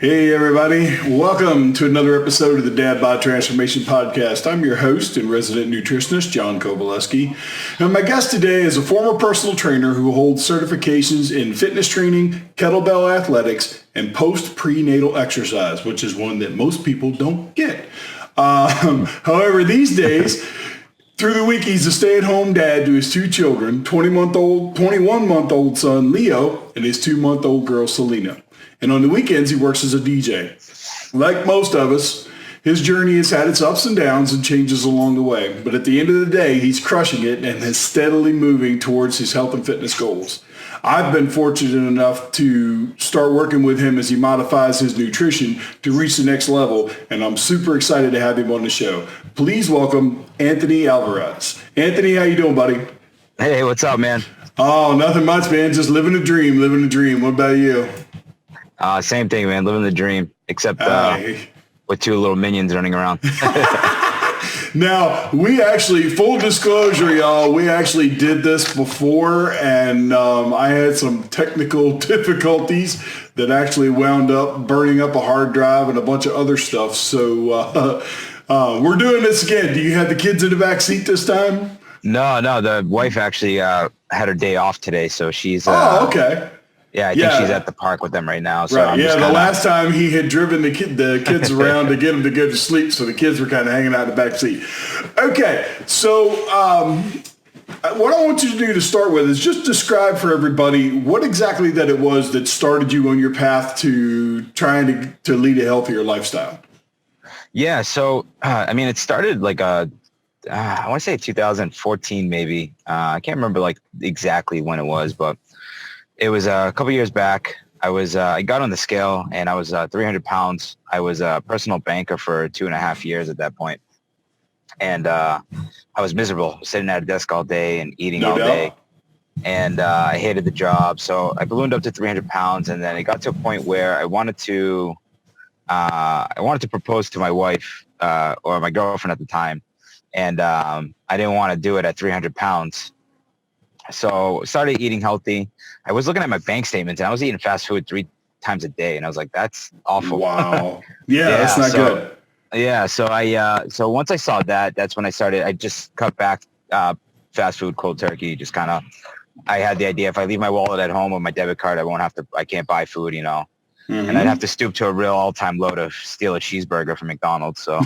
Hey everybody, welcome to another episode of the Dad Bod Transformation Podcast. I'm your host and resident nutritionist, John Kowaleski. And my guest today is a former personal trainer who holds certifications in fitness training, kettlebell athletics, and post-prenatal exercise, which is one that most people don't get. However, these days, through the week, he's a stay-at-home dad to his two children, 21-month-old son, Leo, and his 2-month-old girl, Selena. And on the weekends, he works as a DJ. Like most of us, his journey has had its ups and downs and changes along the way. But at the end of the day, he's crushing it and is steadily moving towards his health and fitness goals. I've been fortunate enough to start working with him as he modifies his nutrition to reach the next level, and I'm super excited to have him on the show. Please welcome Anthony Alvarez. Anthony, how you doing, buddy? Hey, what's up, man? Oh, nothing much, man. Just living a dream, What about you? Same thing, man. Living the dream, except with two little minions running around. Now, we actually, full disclosure, y'all, we actually did this before, and I had some technical difficulties that actually wound up burning up a hard drive and a bunch of other stuff. So we're doing this again. Do you have the kids in the back seat this time? No, the wife actually had her day off today, so she's... okay. Yeah, I think she's at the park with them right now. So right. The last time he had driven the kids around to get them to go to sleep, so the kids were kind of hanging out in the back seat. Okay, so what I want you to do to start with is just describe for everybody what exactly that it was that started you on your path to trying to lead a healthier lifestyle. Yeah, so it started like I want to say 2014 maybe. I can't remember like exactly when it was, but it was a couple years back. I got on the scale and I was 300 pounds. I was a personal banker for 2.5 years at that point. And I was miserable, sitting at a desk all day and eating all day. And I hated the job. So I ballooned up to 300 pounds. And then it got to a point where I wanted to propose to my wife or my girlfriend at the time. And I didn't want to do it at 300 pounds. So started eating healthy. I was looking at my bank statements and I was eating fast food 3 times a day. And I was like, that's awful. Wow. Yeah, that's not good. Yeah. So once I saw that, that's when I just cut back fast food cold turkey. Just kind of, I had the idea if I leave my wallet at home with my debit card, I can't buy food, Mm-hmm. And I'd have to stoop to a real all-time low to steal a cheeseburger from McDonald's. So,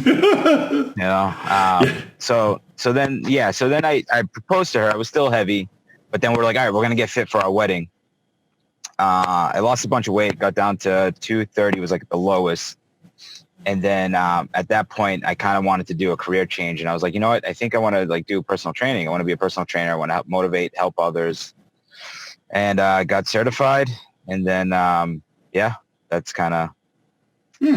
so then I proposed to her. I was still heavy. But then we're like, all right, we're going to get fit for our wedding. I lost a bunch of weight, got down to 230 was like the lowest. And then at that point, I kind of wanted to do a career change. And I was like, you know what? I think I want to do personal training. I want to be a personal trainer. I want to help motivate, help others. And I got certified. And then, that's kind of...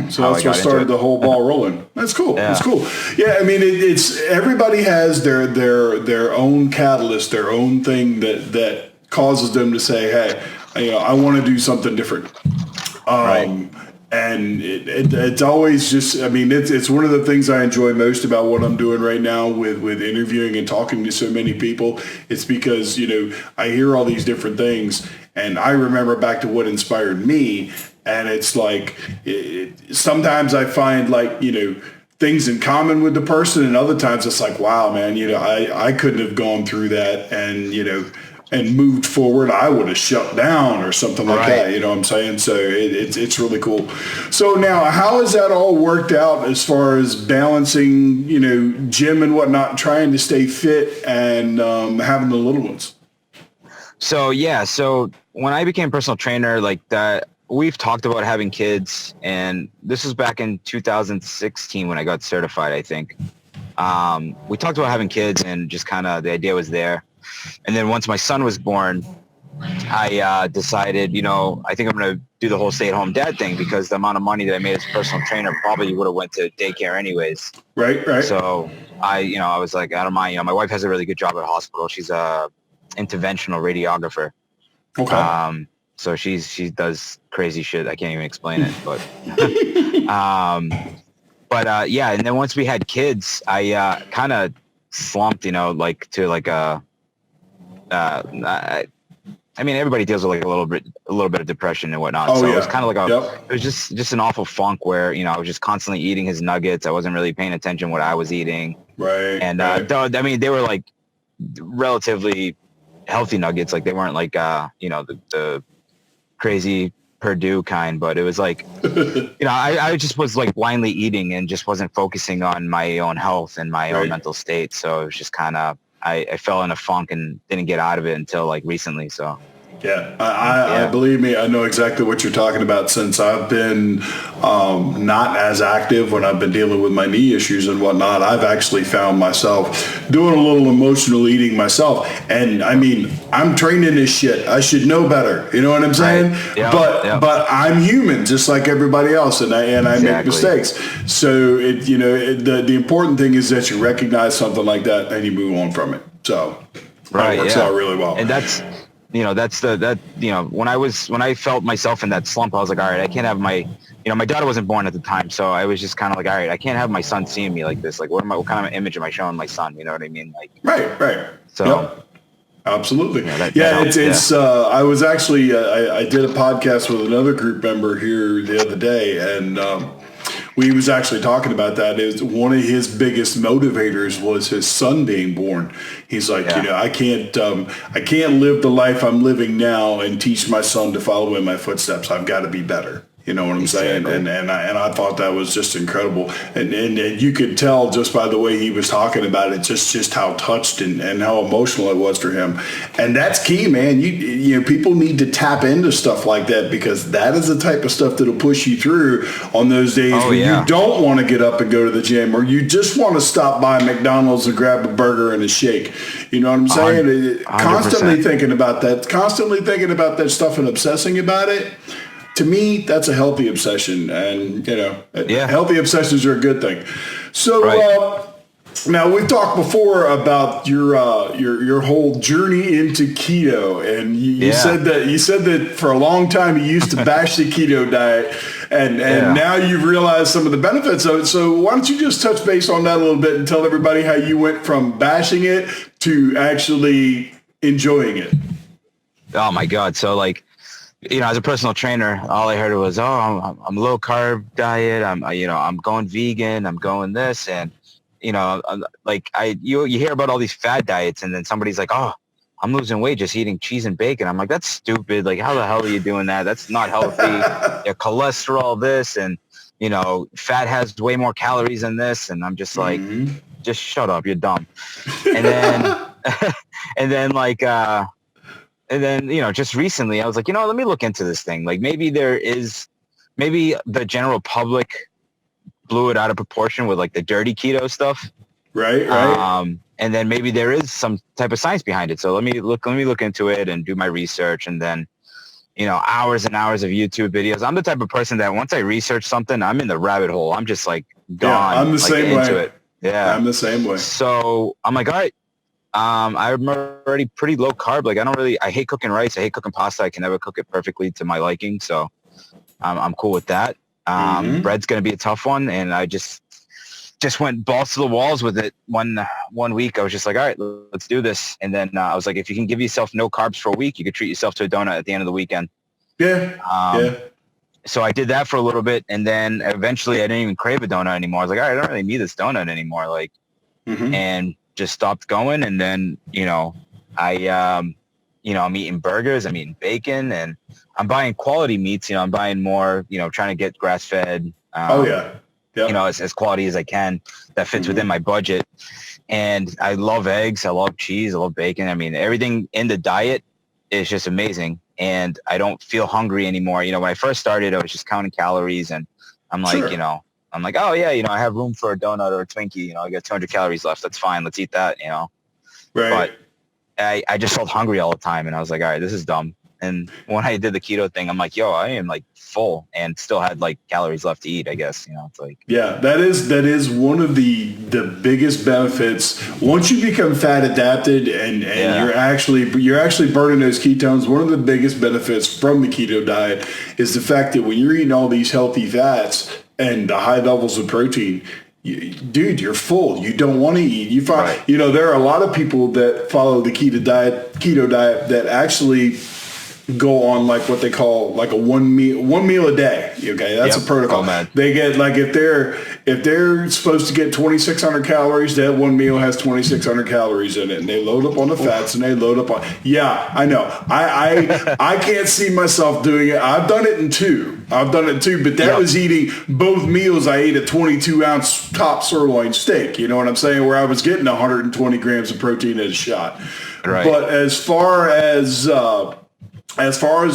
So that's what started the whole ball rolling. That's cool. Yeah. That's cool. Yeah, I mean, it's everybody has their own catalyst, their own thing that causes them to say, hey, I want to do something different. Right. And it's always just, I mean, it's one of the things I enjoy most about what I'm doing right now with interviewing and talking to so many people. It's because, I hear all these different things and I remember back to what inspired me. And it's like, sometimes I find things in common with the person, and other times it's like, wow, man, I couldn't have gone through that and moved forward. I would have shut down or something like that. You know what I'm saying? So it's really cool. So now, how has that all worked out as far as balancing, gym and whatnot, trying to stay fit and having the little ones? So when I became a personal trainer, like that. We've talked about having kids, and this was back in 2016 when I got certified, I think. We talked about having kids and just kind of the idea was there. And then once my son was born, I decided, I think I'm going to do the whole stay-at-home dad thing because the amount of money that I made as a personal trainer probably would have went to daycare anyways. Right. So I was like, I don't mind. My wife has a really good job at a hospital. She's a interventional radiographer. Okay. So she does crazy shit. I can't even explain it, but, and then once we had kids, I, kind of slumped, to I mean, everybody deals with like a little bit of depression and whatnot. Oh So it yeah. was kind of like Yep. it was just an awful funk where, I was just constantly eating his nuggets. I wasn't really paying attention what I was eating. Right. And, Right. I mean, they were like relatively healthy nuggets. Like they weren't like, the crazy Purdue kind, but it was like, I just was like blindly eating and just wasn't focusing on my own health and my own mental state. So it was just kind of, I fell in a funk and didn't get out of it until like recently. So. Yeah, I believe me, I know exactly what you're talking about since I've been not as active when I've been dealing with my knee issues and whatnot. I've actually found myself doing a little emotional eating myself. And I mean, I'm trained in this shit. I should know better. You know what I'm saying? Right. Yep. But I'm human just like everybody else, and I make mistakes. So the important thing is that you recognize something like that and you move on from it. So that works out really well. And that's when I felt myself in that slump, I was like, all right, I can't have my daughter wasn't born at the time. So I was just kind of like, all right, I can't have my son seeing me like this. Like, what kind of image am I showing my son? You know what I mean? Like, right. So yep. Absolutely. It's I was actually, I did a podcast with another group member here the other day, and we was actually talking about that. Is one of his biggest motivators was his son being born. He's like, I can't live the life I'm living now and teach my son to follow in my footsteps. I've got to be better. You know what I'm saying? And I thought that was just incredible. And you could tell just by the way he was talking about it, just how touched and how emotional it was for him. And that's key, man. You people need to tap into stuff like that, because that is the type of stuff that'll push you through on those days you don't want to get up and go to the gym, or you just want to stop by McDonald's and grab a burger and a shake. You know what I'm saying? 100%. Constantly thinking about that stuff and obsessing about it. To me, that's a healthy obsession, and healthy obsessions are a good thing. So now we've talked before about your whole journey into keto, and you said that for a long time you used to bash the keto diet, and now you've realized some of the benefits of it. So why don't you just touch base on that a little bit and tell everybody how you went from bashing it to actually enjoying it? Oh my God! So like, as a personal trainer, all I heard was, I'm low carb diet. I'm going vegan. I'm going this. And, you hear about all these fad diets, and then somebody's like, oh, I'm losing weight just eating cheese and bacon. I'm like, that's stupid. Like, how the hell are you doing that? That's not healthy. Your cholesterol, this, and, fat has way more calories than this. And I'm just like, just shut up. You're dumb. And then, and then, just recently I was like, let me look into this thing. Like maybe the general public blew it out of proportion with like the dirty keto stuff. Right. And then maybe there is some type of science behind it. So let me look into it and do my research, and then, hours and hours of YouTube videos. I'm the type of person that once I research something, I'm in the rabbit hole. I'm just like gone. Yeah, I'm the same way. Into it. Yeah. I'm the same way. So I'm like, all right. I'm already pretty low carb. Like I hate cooking rice. I hate cooking pasta. I can never cook it perfectly to my liking. So I'm cool with that. Bread's going to be a tough one. And I just went balls to the walls with it. One week I was just like, all right, let's do this. And then I was like, if you can give yourself no carbs for a week, you could treat yourself to a donut at the end of the weekend. Yeah. So I did that for a little bit. And then eventually I didn't even crave a donut anymore. I was like, all right, I don't really need this donut anymore. Like, and just stopped going. And then, I'm eating burgers, I'm eating bacon, and I'm buying quality meats. I'm buying more, trying to get grass fed. As quality as I can that fits within my budget. And I love eggs. I love cheese. I love bacon. I mean, everything in the diet is just amazing. And I don't feel hungry anymore. When I first started, I was just counting calories, and I'm like, I'm like, oh yeah, I have room for a donut or a Twinkie. I got 200 calories left. That's fine. Let's eat that. Right. But I just felt hungry all the time, and I was like, all right, this is dumb. And when I did the keto thing, I'm like, yo, I am like full and still had like calories left to eat, I guess. It's like, yeah, that is one of the biggest benefits. Once you become fat adapted and you're actually burning those ketones, one of the biggest benefits from the keto diet is the fact that when you're eating all these healthy fats and the high levels of protein, dude, you're full. You don't want to eat. You find, there are a lot of people that follow the keto diet that actually go on like what they call like a one meal a day. Okay, that's a protocol. They get like if they're supposed to get 2,600 calories, that one meal has 2,600 calories in it, and they load up on the fats and they load up on. Yeah, I know. I can't see myself doing it. I've done it in two. But that was eating both meals. I ate a 22-ounce top sirloin steak. You know what I'm saying? Where I was getting 120 grams of protein at a shot. Right. But as far as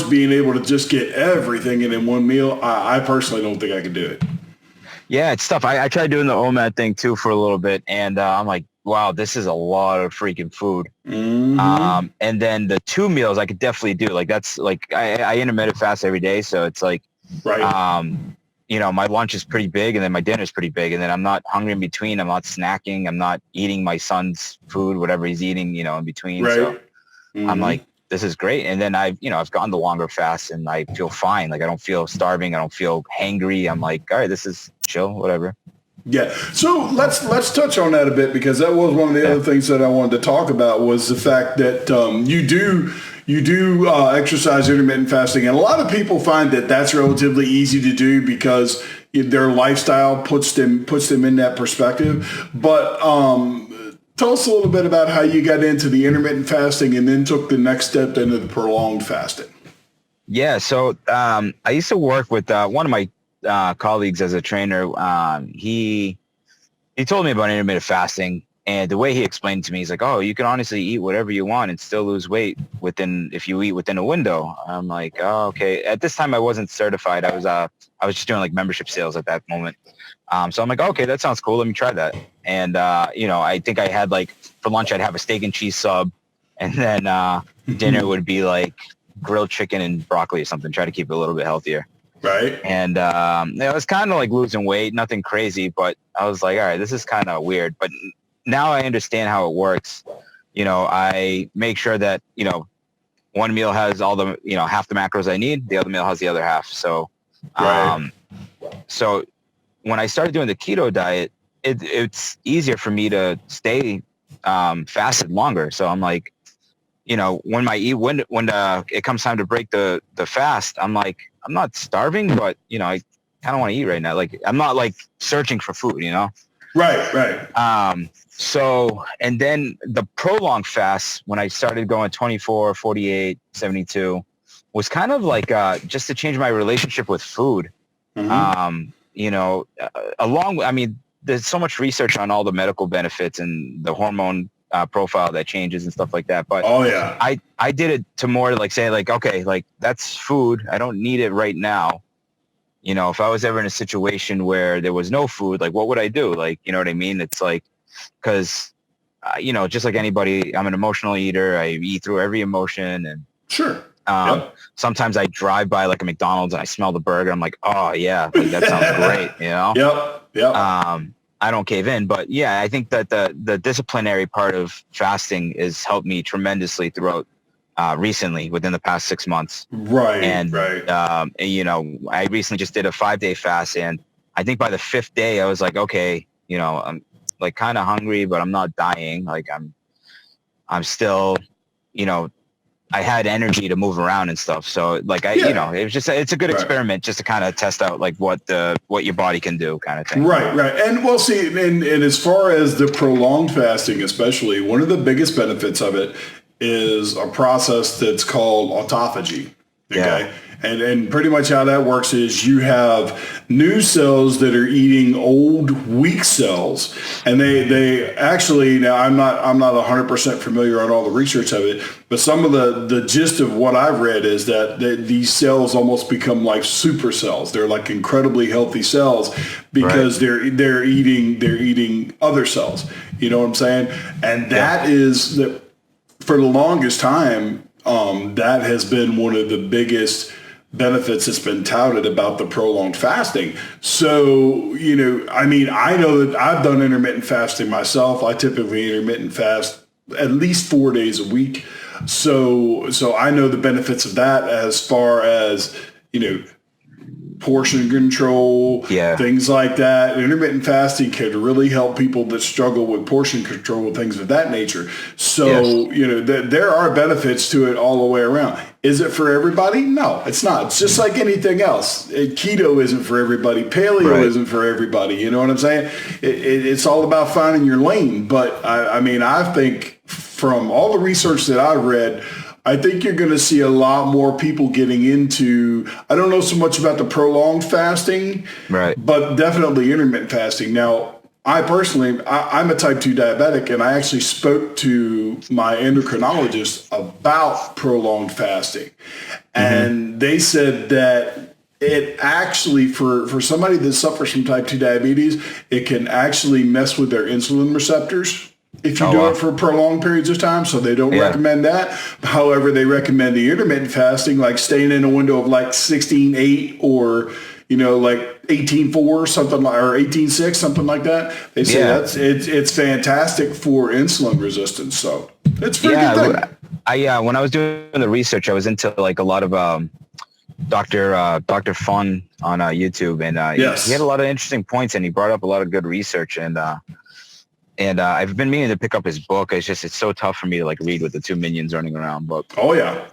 being able to just get everything in one meal, I personally don't think I could do it. Yeah, it's tough. I tried doing the OMAD thing too for a little bit, and I'm like, wow, this is a lot of freaking food. Mm-hmm. And then the 2 meals I could definitely do. Like that's like I intermittent fast every day, so it's like, right. You know, my lunch is pretty big, and then my dinner is pretty big, and then I'm not hungry in between. I'm not snacking. I'm not eating my son's food, whatever he's eating, you know, in between. Right. So I'm like, this is great. And then I've gone the longer fasts and I feel fine. Like I don't feel starving. I don't feel hangry. I'm like, all right, this is chill, whatever. Yeah. So let's touch on that a bit, because that was one of the other things that I wanted to talk about was the fact that you do exercise intermittent fasting. And a lot of people find that that's relatively easy to do because their lifestyle puts them in that perspective. But tell us a little bit about how you got into the intermittent fasting and then took the next step into the prolonged fasting. Yeah. So I used to work with one of my colleagues as a trainer. He told me about intermittent fasting, and the way he explained it to me, he's like, oh, you can honestly eat whatever you want and still lose weight if you eat within a window. I'm like, oh, okay. At this time I wasn't certified. I was just doing like membership sales at that moment. So I'm like, okay, that sounds cool. Let me try that. And, I think I had like for lunch, I'd have a steak and cheese sub, and then dinner would be like grilled chicken and broccoli or something. Try to keep it a little bit healthier. Right. And it was kind of like losing weight, nothing crazy, but I was like, all right, this is kind of weird. But now I understand how it works. You know, I make sure that, one meal has all the, half the macros I need. The other meal has the other half. So, so when I started doing the keto diet, it's easier for me to stay fasted longer. So I'm like, when it comes time to break the fast, I'm like, I'm not starving, but I kind of want to eat right now. Like I'm not like searching for food, Right. So, and then the prolonged fast, when I started going 24, 48, 72, was kind of like just to change my relationship with food. Mm-hmm. There's so much research on all the medical benefits and the hormone profile that changes and stuff like that. But I did it to more like say like, okay, like that's food. I don't need it right now. If I was ever in a situation where there was no food, like what would I do? Like, you know what I mean? It's like, cause just like anybody, I'm an emotional eater. I eat through every emotion, and sure. Sometimes I drive by like a McDonald's and I smell the burger. I'm like, oh yeah, like that sounds great. Yep. I don't cave in, but yeah, I think that the disciplinary part of fasting has helped me tremendously throughout recently within the past 6 months. Right. And, I recently just did a 5-day fast, and I think by the 5th day I was like, okay, I'm like kind of hungry, but I'm not dying. Like I'm still, I had energy to move around and stuff. So like it was just, it's a good experiment just to kind of test out like what your body can do kind of thing. Right. And we'll see. And as far as the prolonged fasting, especially, one of the biggest benefits of it is a process that's called autophagy. Okay. Yeah. And pretty much how that works is you have new cells that are eating old weak cells, and they actually, now I'm not 100% familiar on all the research of it, but some of the gist of what I've read is that these cells almost become like super cells. They're like incredibly healthy cells because they're eating other cells. You know what I'm saying? And that is that for the longest time, that has been one of the biggest benefits that's been touted about the prolonged fasting. So, I know that I've done intermittent fasting myself. I typically intermittent fast at least 4 days a week. So I know the benefits of that as far as, portion control, things like that. Intermittent fasting can really help people that struggle with portion control, things of that nature. So, there are benefits to it all the way around. Is it for everybody? No, it's not. It's just like anything else. Keto isn't for everybody. Paleo isn't for everybody. You know what I'm saying? It's all about finding your lane. But I mean, I think from all the research that I've read, I think you're going to see a lot more people getting into, I don't know so much about the prolonged fasting, but definitely intermittent fasting. Now, I personally, I'm a type 2 diabetic, and I actually spoke to my endocrinologist about prolonged fasting. And they said that it actually, for somebody that suffers from type 2 diabetes, it can actually mess with their insulin receptors if you do it for prolonged periods of time. So they don't recommend that. However, they recommend the intermittent fasting, like staying in a window of like 16-8 or, you know, like 18-4, something like, or 18-6, something like that. They say it's fantastic for insulin resistance. So it's a pretty good thing. When I was doing the research, I was into like a lot of Dr. Fun on YouTube, and he had a lot of interesting points, and he brought up a lot of good research, and I've been meaning to pick up his book. It's so tough for me to like read with the two minions running around. But no doubt.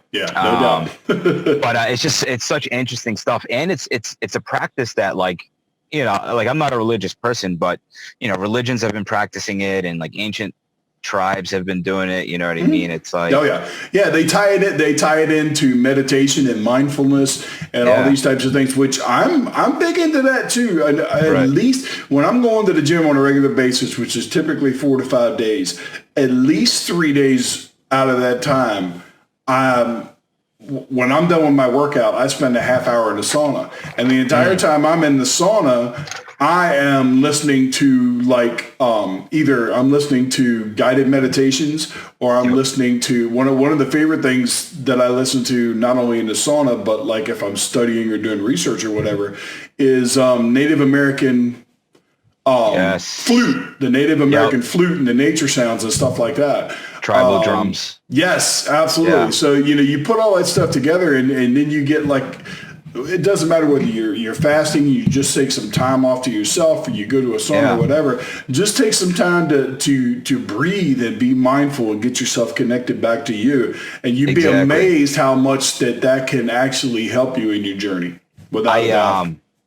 But it's such interesting stuff, and it's a practice that, like, you know, like, I'm not a religious person, but, you know, religions have been practicing it, and like ancient tribes have been doing it. You know what I mean? It's like, they tie it into meditation and mindfulness and all these types of things, which I'm big into that too. At least when I'm going to the gym on a regular basis, which is typically 4 to 5 days, at least 3 days out of that time, when I'm done with my workout, I spend a half hour in the sauna, and the entire time I'm in the sauna, I am listening to like either I'm listening to guided meditations, or I'm listening to one of the favorite things that I listen to, not only in the sauna, but like if I'm studying or doing research or whatever, is Native American flute, the Native American flute, and the nature sounds and stuff like that. Tribal drums. Yes, absolutely. Yeah. So, you know, you put all that stuff together, and then you get like, it doesn't matter whether you're fasting, you just take some time off to yourself, or you go to a sauna or whatever. Just take some time to breathe and be mindful and get yourself connected back to you. And you'd be amazed how much that can actually help you in your journey.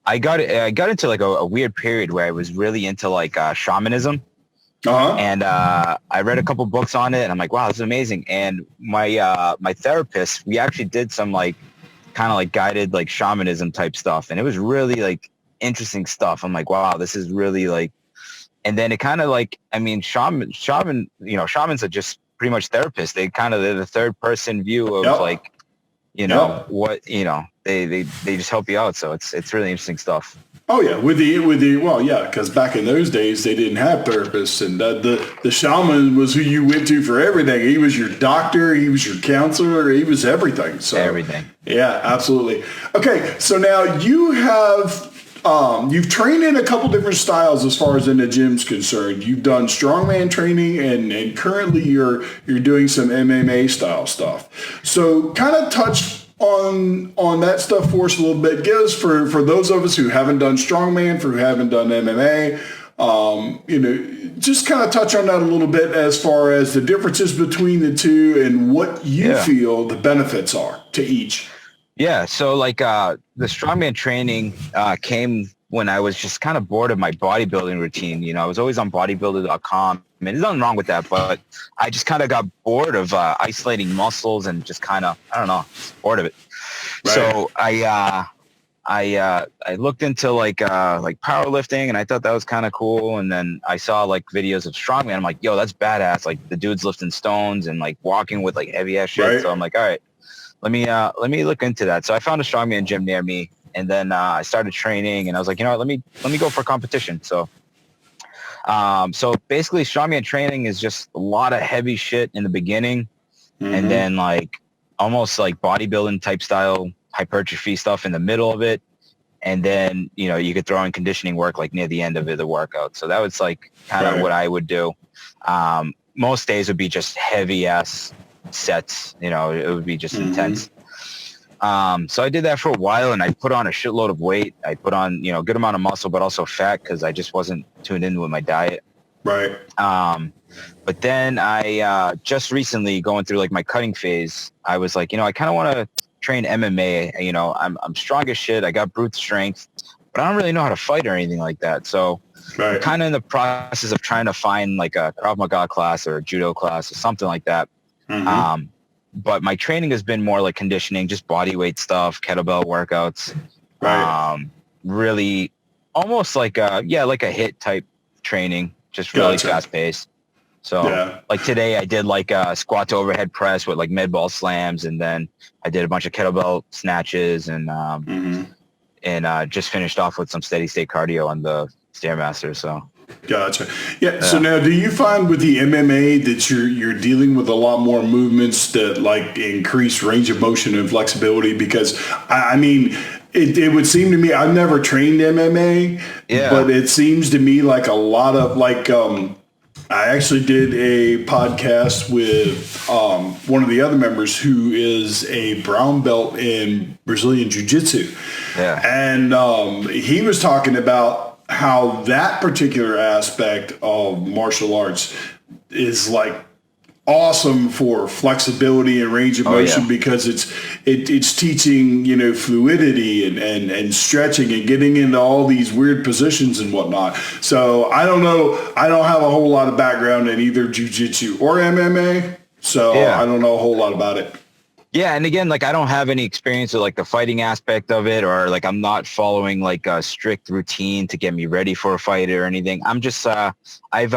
I got into like a weird period where I was really into like shamanism. And I read a couple books on it, and I'm like, wow, this is amazing. And my therapist, we actually did some like kind of like guided like shamanism type stuff, and it was really like interesting stuff. I'm like, wow, this is really like, and then it kind of like, I mean, shaman, you know, shamans are just pretty much therapists. They're the third person view of like, you know, what, you know, they just help you out. So it's really interesting stuff. Oh yeah, because back in those days they didn't have therapists, and the shaman was who you went to for everything. He was your doctor, he was your counselor, he was everything. So everything. Yeah, absolutely. Okay, so now you have you've trained in a couple different styles as far as in the gym's concerned. You've done strongman training, and currently you're doing some MMA style stuff. So kind of touch on that stuff for us a little bit. Give us, for those of us who haven't done strongman, who haven't done MMA, you know, just kind of touch on that a little bit as far as the differences between the two and what you feel the benefits are to each. Yeah. So like the strongman training came when I was just kind of bored of my bodybuilding routine. You know, I was always on bodybuilder.com. I mean, there's nothing wrong with that, but I just kind of got bored of isolating muscles and just kind of, I don't know, bored of it. Right. So I looked into like powerlifting, and I thought that was kind of cool. And then I saw like videos of strongman. I'm like, yo, that's badass. Like the dude's lifting stones and like walking with like heavy ass shit. Right. So I'm like, all right, let me look into that. So I found a strongman gym near me, and then I started training, and I was like, you know what, let me go for competition. So basically strongman training is just a lot of heavy shit in the beginning, and then like almost like bodybuilding type style hypertrophy stuff in the middle of it. And then, you know, you could throw in conditioning work like near the end of the workout. So that was like kind of what I would do. Most days would be just heavy ass sets, you know, it would be just intense. So I did that for a while, and I put on a shitload of weight. I put on, you know, a good amount of muscle, but also fat, because I just wasn't tuned in with my diet. Right. But then I just recently going through like my cutting phase, I was like, I kind of want to train MMA. I'm strong as shit. I got brute strength, but I don't really know how to fight or anything like that. So I'm Right. kind of in the process of trying to find like a Krav Maga class or a judo class or something like that. Mm-hmm. But my training has been more like conditioning, just body weight stuff, kettlebell workouts, Right. really almost like like a hit type training, just really Gotcha. fast paced. So Yeah. like today I did like a squat to overhead press with like med ball slams, and then I did a bunch of kettlebell snatches Mm-hmm. and just finished off with some steady state cardio on the Stairmaster. So Gotcha. Yeah. So yeah. now, do you find with the MMA that you're dealing with a lot more movements that like increase range of motion and flexibility? Because I mean, it would seem to me, I've never trained MMA, Yeah. but it seems to me like a lot of like I actually did a podcast with one of the other members who is a brown belt in Brazilian Jiu-Jitsu. Yeah. And he was talking about how that particular aspect of martial arts is like awesome for flexibility and range of Oh motion yeah. because it's teaching fluidity and stretching and getting into all these weird positions and whatnot. So I don't know, I don't have a whole lot of background in either jiu-jitsu or MMA, so Yeah. I don't know a whole lot about it. Yeah, and again, like I don't have any experience with like the fighting aspect of it, or like I'm not following like a strict routine to get me ready for a fight or anything. I'm just I've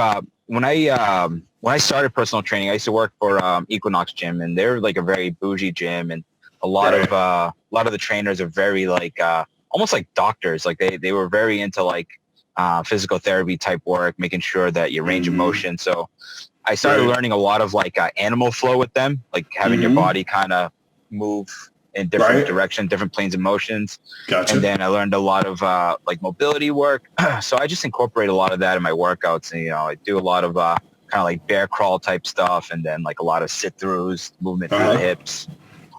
when I started personal training, I used to work for Equinox Gym, and they're like a very bougie gym, and Right. a lot of the trainers are very like almost like doctors. Like they were very into like physical therapy type work, making sure that your range of Mm-hmm. motion. So I started Right. learning a lot of like animal flow with them, like having your Mm-hmm. body kind of move in different Right. directions, different planes of motions. And Gotcha. then I learned a lot of like mobility work. So I just incorporate a lot of that in my workouts. And, I do a lot of kind of like bear crawl type stuff, and then like a lot of sit throughs, movement through the Uh-huh. hips.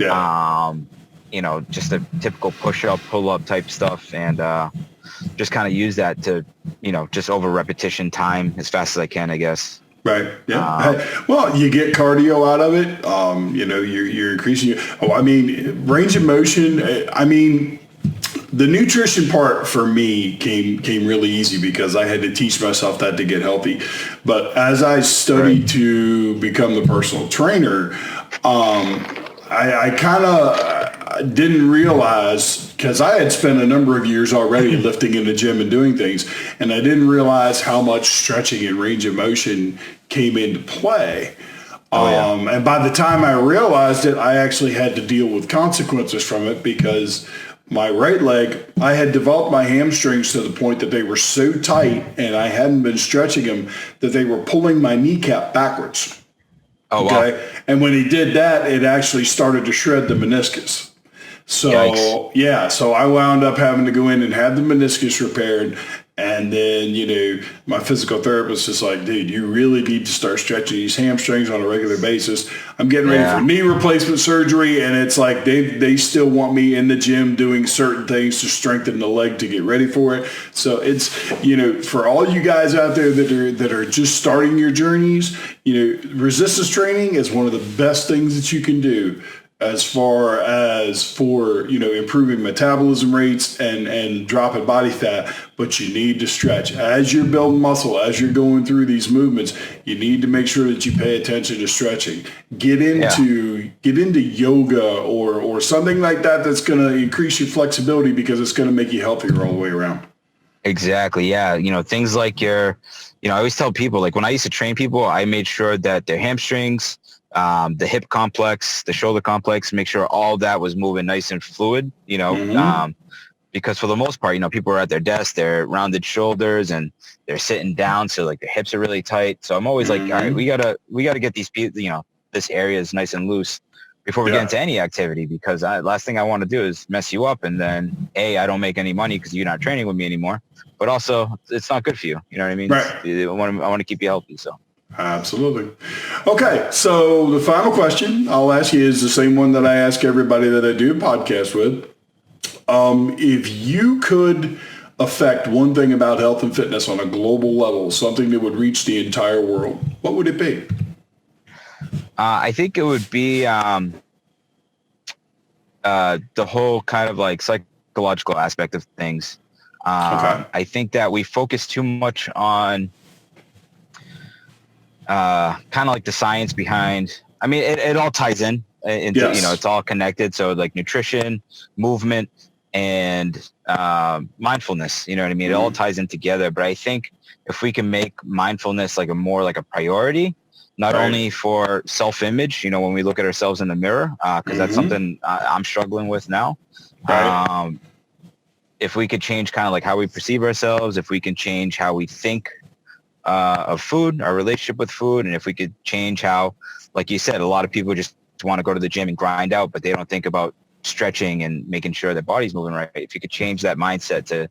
Yeah. Just a typical push up, pull up type stuff. And just kind of use that to, just over repetition time as fast as I can, I guess. Right. Yeah. Um, Well, you get cardio out of it. You're increasing your. Oh, I mean, range of motion. I mean, the nutrition part for me came really easy because I had to teach myself that to get healthy. But as I right. studied to become the personal trainer, I kind of didn't realize because I had spent a number of years already lifting in the gym and doing things, and I didn't realize how much stretching and range of motion came into play. Oh yeah. And by the time I realized it, I actually had to deal with consequences from it because my right leg, I had developed my hamstrings to the point that they were so tight and I hadn't been stretching them that they were pulling my kneecap backwards. Oh wow. Okay. And when he did that, it actually started to shred the meniscus. Yikes. So yeah, so I wound up having to go in and have the meniscus repaired. And then, my physical therapist is like, dude, you really need to start stretching these hamstrings on a regular basis. I'm getting ready for Yeah. knee replacement surgery. And it's like they still want me in the gym doing certain things to strengthen the leg to get ready for it. So it's, for all you guys out there that are just starting your journeys, resistance training is one of the best things that you can do as far as for improving metabolism rates and dropping body fat. But you need to stretch as you're building muscle, as you're going through these movements. You need to make sure that you pay attention to stretching. Get Yeah. into yoga or something like that that's going to increase your flexibility because it's going to make you healthier all the way around. Exactly. Yeah. Things like I always tell people, like when I used to train people, I made sure that their hamstrings, the hip complex, the shoulder complex, make sure all that was moving nice and fluid, Mm-hmm. because for the most part, people are at their desk, they're rounded shoulders and they're sitting down. So like their hips are really tight. So I'm always like, all right, Mm-hmm. we gotta get these people, this area is nice and loose before we get Yeah. into any activity, because last thing I want to do is mess you up. And then I don't make any money because you're not training with me anymore, but also it's not good for you. You know what I mean? Right. I want to keep you healthy. So. Absolutely. Okay, so the final question I'll ask you is the same one that I ask everybody that I do a podcast with. If you could affect one thing about health and fitness on a global level, something that would reach the entire world, what would it be? I think it would be the whole kind of like psychological aspect of things. Okay. I think that we focus too much on kind of like the science behind. I mean, it all ties in into, Yes. it's all connected. So like nutrition, movement, and mindfulness. You know what I mean? It all ties in together. But I think if we can make mindfulness like a priority, not Right. only for self-image, when we look at ourselves in the mirror, because that's something I'm struggling with now. Right. If we could change kind of like how we perceive ourselves, if we can change how we think of food, our relationship with food, and if we could change how, like you said, a lot of people just want to go to the gym and grind out, but they don't think about stretching and making sure their body's moving right. If you could change that mindset to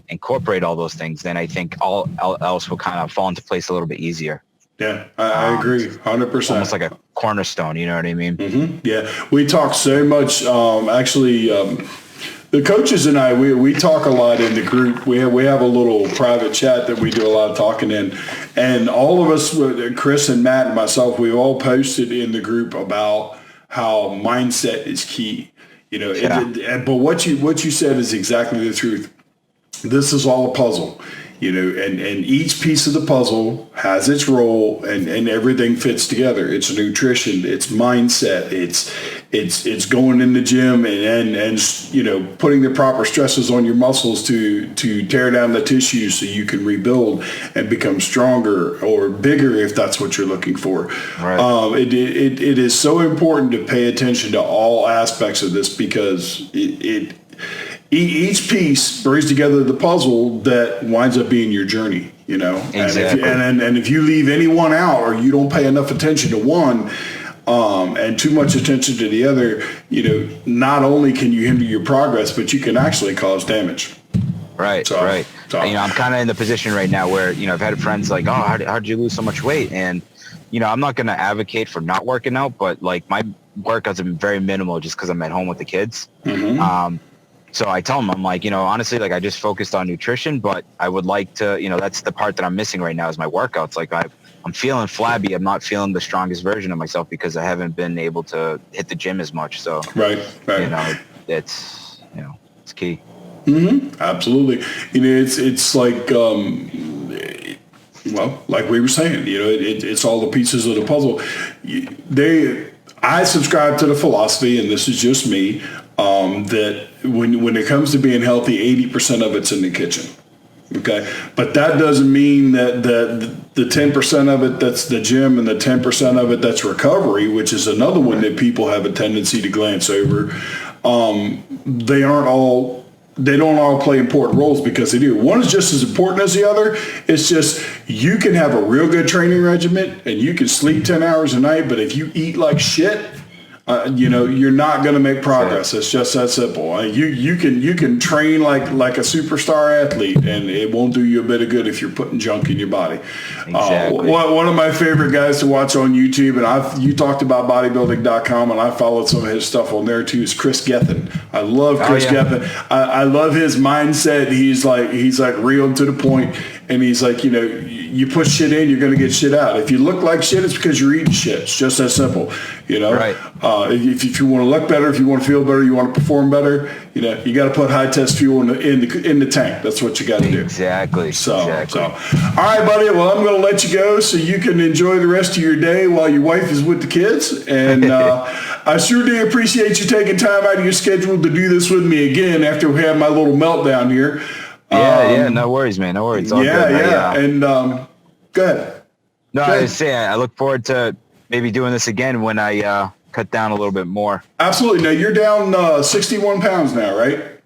incorporate all those things, then I think all else will kind of fall into place a little bit easier. Yeah, I agree, 100%. Almost like a cornerstone, you know what I mean? Mm-hmm. Yeah, we talk so much. The coaches and I, we talk a lot in the group. We have a little private chat that we do a lot of talking in, and all of us, Chris and Matt and myself, we all posted in the group about how mindset is key. But what you said is exactly the truth. This is all a puzzle. And each piece of the puzzle has its role, and everything fits together. It's nutrition, it's mindset, it's going in the gym and putting the proper stresses on your muscles to tear down the tissue so you can rebuild and become stronger or bigger if that's what you're looking for. Right. It is so important to pay attention to all aspects of this because each piece brings together the puzzle that winds up being your journey, Exactly. And if you leave any one out or you don't pay enough attention to one and too much attention to the other, not only can you hinder your progress, but you can actually cause damage. Right. So, I'm kind of in the position right now where, I've had friends like, oh, how'd you lose so much weight? And, I'm not going to advocate for not working out, but like my workouts have been very minimal just because I'm at home with the kids. Mm-hmm. So I tell them, I'm like, honestly, like I just focused on nutrition, but I would like to, that's the part that I'm missing right now is my workouts. Like I'm feeling flabby. I'm not feeling the strongest version of myself because I haven't been able to hit the gym as much. So, right. It's key. Mm-hmm. Absolutely. It's like, like we were saying, it's all the pieces of the puzzle. I subscribe to the philosophy, and this is just me, that when it comes to being healthy, 80% of it's in the kitchen. Okay. But that doesn't mean that the 10% of it that's the gym and the 10% of it that's recovery, which is another one that people have a tendency to glance over. They don't all play important roles because they do. One is just as important as the other. It's just you can have a real good training regimen and you can sleep 10 hours a night, but if you eat like shit, you're not going to make progress. It's just that simple. You can train like a superstar athlete, and it won't do you a bit of good if you're putting junk in your body. Exactly. One of my favorite guys to watch on YouTube, and you talked about bodybuilding.com, and I followed some of his stuff on there too, is Chris Gethin. I love Chris Gethin. I love his mindset. He's like real and to the point, and he's like, you put shit in, you're going to get shit out. If you look like shit, it's because you're eating shit. It's just that simple. Right. If you want to look better, if you want to feel better, you want to perform better, you got to put high test fuel in the tank. That's what you got to do. Exactly. So, all right, buddy. Well, I'm going to let you go so you can enjoy the rest of your day while your wife is with the kids. And I sure do appreciate you taking time out of your schedule to do this with me again after we had my little meltdown here. Yeah. No worries, man. No worries. All good. And go ahead. No, I was saying I look forward to maybe doing this again when I cut down a little bit more. Absolutely. Now you're down 61 pounds now, right?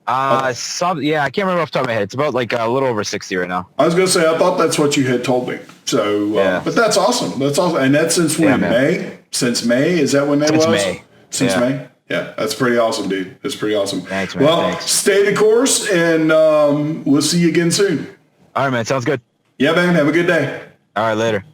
I can't remember off the top of my head. It's about like a little over 60 right now. I was going to say, I thought that's what you had told me. So, but that's awesome. That's awesome. And that's since when? May? Since May? Is that when that was? May. Since May? Yeah, that's pretty awesome, dude. That's pretty awesome. Thanks, man. Well, stay the course, and we'll see you again soon. All right, man. Sounds good. Yeah, man. Have a good day. All right, later.